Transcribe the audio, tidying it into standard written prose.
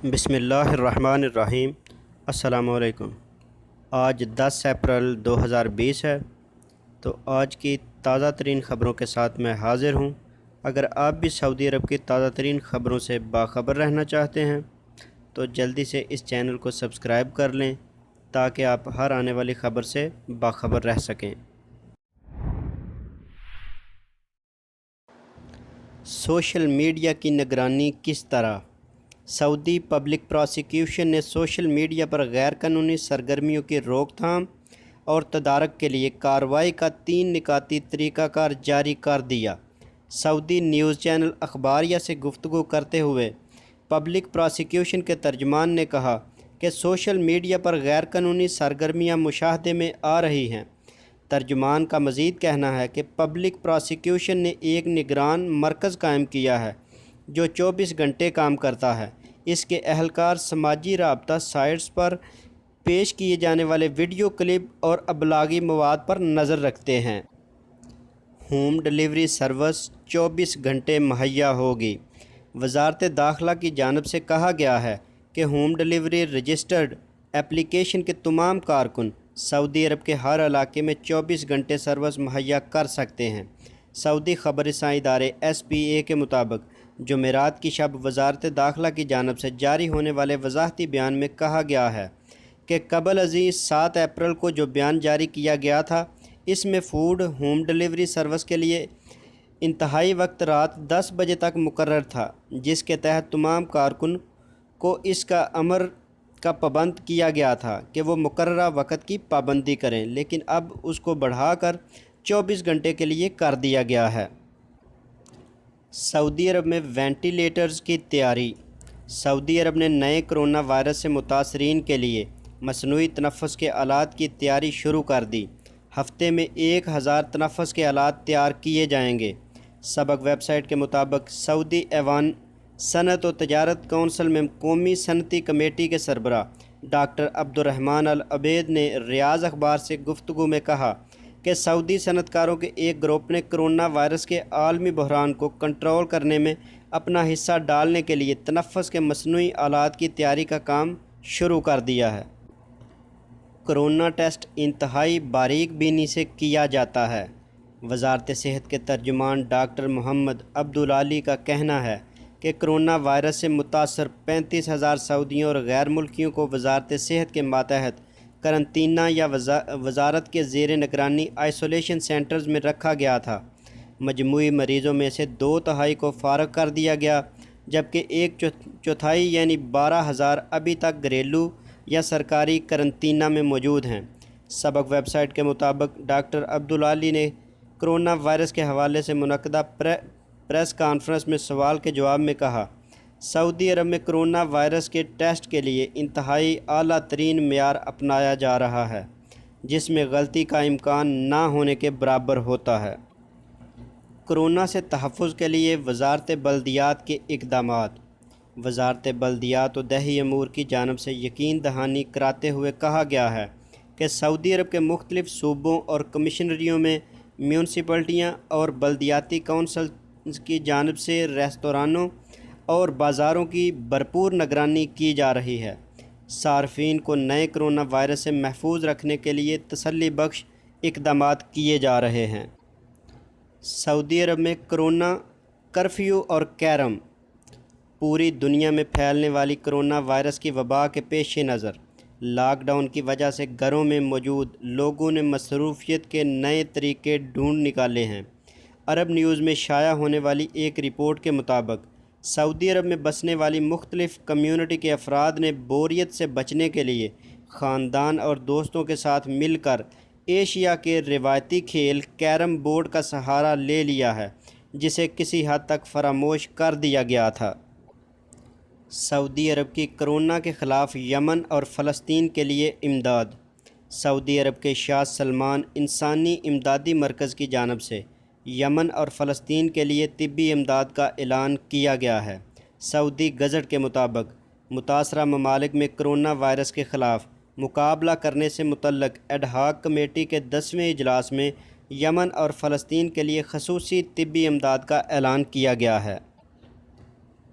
بسم اللہ الرحمن الرحیم۔ السلام علیکم۔ آج 10 اپریل 2020 ہے، تو آج کی تازہ ترین خبروں کے ساتھ میں حاضر ہوں۔ اگر آپ بھی سعودی عرب کی تازہ ترین خبروں سے باخبر رہنا چاہتے ہیں تو جلدی سے اس چینل کو سبسکرائب کر لیں تاکہ آپ ہر آنے والی خبر سے باخبر رہ سکیں۔ سوشل میڈیا کی نگرانی کس طرح؟ سعودی پبلک پراسیکیوشن نے سوشل میڈیا پر غیر قانونی سرگرمیوں کی روک تھام اور تدارک کے لیے کارروائی کا 3 نکاتی طریقہ کار جاری کر دیا۔ سعودی نیوز چینل اخباریہ سے گفتگو کرتے ہوئے پبلک پراسیکیوشن کے ترجمان نے کہا کہ سوشل میڈیا پر غیر قانونی سرگرمیاں مشاہدے میں آ رہی ہیں۔ ترجمان کا مزید کہنا ہے کہ پبلک پراسیکیوشن نے ایک نگران مرکز قائم کیا ہے جو 24 گھنٹے کام کرتا ہے۔ اس کے اہلکار سماجی رابطہ سائٹس پر پیش کیے جانے والے ویڈیو کلپ اور ابلاغی مواد پر نظر رکھتے ہیں۔ ہوم ڈیلیوری سروس 24 گھنٹے مہیا ہوگی۔ وزارت داخلہ کی جانب سے کہا گیا ہے کہ ہوم ڈیلیوری رجسٹرڈ اپلیکیشن کے تمام کارکن سعودی عرب کے ہر علاقے میں 24 گھنٹے سروس مہیا کر سکتے ہیں۔ سعودی خبر رساں ادارے SPA کے مطابق جمعرات کی شب وزارت داخلہ کی جانب سے جاری ہونے والے وضاحتی بیان میں کہا گیا ہے کہ قبل ازیں 7 اپریل کو جو بیان جاری کیا گیا تھا، اس میں فوڈ ہوم ڈیلیوری سروس کے لیے انتہائی وقت رات 10 بجے تک مقرر تھا، جس کے تحت تمام کارکن کو اس کا امر کا پابند کیا گیا تھا کہ وہ مقررہ وقت کی پابندی کریں، لیکن اب اس کو بڑھا کر 24 گھنٹے کے لیے کر دیا گیا ہے۔ سعودی عرب میں وینٹیلیٹرز کی تیاری۔ سعودی عرب نے نئے کرونا وائرس سے متاثرین کے لیے مصنوعی تنفس کے آلات کی تیاری شروع کر دی۔ ہفتے میں 1000 تنفس کے آلات تیار کیے جائیں گے۔ سبق ویب سائٹ کے مطابق سعودی ایوان صنعت و تجارت کونسل میں قومی صنعتی کمیٹی کے سربراہ ڈاکٹر عبدالرحمن العبید نے ریاض اخبار سے گفتگو میں کہا کہ سعودی صنعت کاروں کے ایک گروپ نے کرونا وائرس کے عالمی بحران کو کنٹرول کرنے میں اپنا حصہ ڈالنے کے لیے تنفس کے مصنوعی آلات کی تیاری کا کام شروع کر دیا ہے۔ کرونا ٹیسٹ انتہائی باریک بینی سے کیا جاتا ہے۔ وزارت صحت کے ترجمان ڈاکٹر محمد عبدالعالی کا کہنا ہے کہ کرونا وائرس سے متاثر 35,000 سعودیوں اور غیر ملکیوں کو وزارت صحت کے ماتحت قرنطینہ یا وزارت کے زیر نگرانی آئسولیشن سینٹرز میں رکھا گیا تھا۔ مجموعی مریضوں میں سے 2/3 کو فارغ کر دیا گیا، جبکہ 1/4 یعنی 12,000 ابھی تک گھریلو یا سرکاری قرنطینہ میں موجود ہیں۔ سبق ویب سائٹ کے مطابق ڈاکٹر عبدالعالی نے کرونا وائرس کے حوالے سے منعقدہ پریس کانفرنس میں سوال کے جواب میں کہا، سعودی عرب میں کرونا وائرس کے ٹیسٹ کے لیے انتہائی اعلیٰ ترین معیار اپنایا جا رہا ہے، جس میں غلطی کا امکان نہ ہونے کے برابر ہوتا ہے۔ کرونا سے تحفظ کے لیے وزارت بلدیات کے اقدامات۔ وزارت بلدیات و دیہی امور کی جانب سے یقین دہانی کراتے ہوئے کہا گیا ہے کہ سعودی عرب کے مختلف صوبوں اور کمشنریوں میں میونسپلٹیاں اور بلدیاتی کونسلز کی جانب سے ریستورانوں اور بازاروں کی بھرپور نگرانی کی جا رہی ہے۔ صارفین کو نئے کرونا وائرس سے محفوظ رکھنے کے لیے تسلی بخش اقدامات کیے جا رہے ہیں۔ سعودی عرب میں کرونا کرفیو اور کیرم۔ پوری دنیا میں پھیلنے والی کرونا وائرس کی وبا کے پیش نظر لاک ڈاؤن کی وجہ سے گھروں میں موجود لوگوں نے مصروفیت کے نئے طریقے ڈھونڈ نکالے ہیں۔ عرب نیوز میں شائع ہونے والی ایک رپورٹ کے مطابق سعودی عرب میں بسنے والی مختلف کمیونٹی کے افراد نے بوریت سے بچنے کے لیے خاندان اور دوستوں کے ساتھ مل کر ایشیا کے روایتی کھیل کیرم بورڈ کا سہارا لے لیا ہے، جسے کسی حد تک فراموش کر دیا گیا تھا۔ سعودی عرب کی کرونا کے خلاف یمن اور فلسطین کے لیے امداد۔ سعودی عرب کے شاہ سلمان انسانی امدادی مرکز کی جانب سے یمن اور فلسطین کے لیے طبی امداد کا اعلان کیا گیا ہے۔ سعودی گزٹ کے مطابق متاثرہ ممالک میں کرونا وائرس کے خلاف مقابلہ کرنے سے متعلق ایڈ ہاک کمیٹی کے 10ویں اجلاس میں یمن اور فلسطین کے لیے خصوصی طبی امداد کا اعلان کیا گیا ہے۔